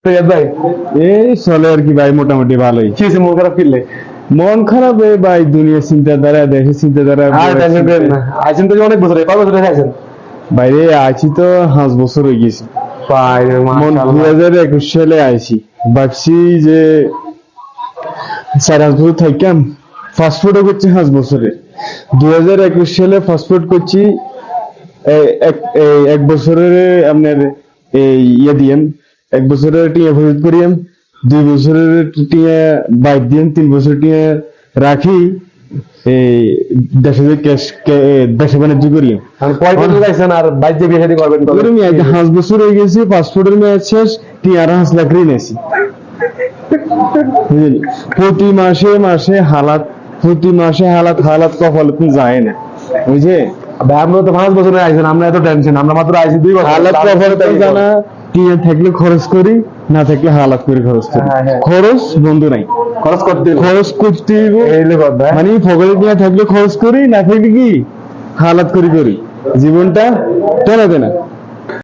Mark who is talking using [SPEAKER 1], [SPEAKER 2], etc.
[SPEAKER 1] ভাই
[SPEAKER 2] এই চলে আর কি ভাই, মোটামুটি ভালোই।
[SPEAKER 1] কি হয়েছে মন খারাপ ফিরলে?
[SPEAKER 2] মন খারাপ ভাই, দুনিয়া চিন্তাধারা, দেশের চিন্তাধারা।
[SPEAKER 1] আর টেনশন করেন না, আছেন তো অনেক বছর, কয় বছর আছেন?
[SPEAKER 2] বাইরে আছি তো 5 বছর হয়ে গেছে।
[SPEAKER 1] ভাই
[SPEAKER 2] মন
[SPEAKER 1] মাশাআল্লাহ।
[SPEAKER 2] 2021 সালে আইছি, ভাবছি যে 4 বছর থাকতাম। ফাস্টফুডও করছি 5 বছরে। 2021 সালে ফাস্টফুড করছি। এক বছরের আপনার এই দিয়েন, 1 বছরের টিয়া ফেরত করিয়াম, 2 বছরের টিয়া বাইক দিয়েন, 3 বছর টিয়া রাখি এই দেশে ক্যাশ দেশে বাণিজ্য করি।
[SPEAKER 1] আর কয় বছর আছেন আর বাইরে বিয়ে শাদী করবেন কবে?
[SPEAKER 2] 5 বছর হয়ে গেছে, পাসপোর্টের মেয়াদ শেষ, টিয়া 5 লাখ ঋণ আছি। বুঝলি, প্রতি মাসে হালাত কপাল যায় না, বুঝে।
[SPEAKER 1] ভাই আমরা তো 5 বছরে আইছেন, আমরা এত টেনশন, আমরা মাত্র আইছি 2 বছর।
[SPEAKER 2] হালাত কপাল জানা, টিয়া থাকলে খরচ করি, না থাকলে হালাত করে খরচ করি।
[SPEAKER 1] হ্যাঁ, হ্যাঁ।
[SPEAKER 2] খরচ বন্ধু নাই,
[SPEAKER 1] খরচ করতে হবে।
[SPEAKER 2] খরচ করতে হইব।
[SPEAKER 1] এই হলো কথা।
[SPEAKER 2] মানে পকেটে টিয়া থাকলে খরচ করি, না থাকলে কি হালাত করি। জীবনটা টেনা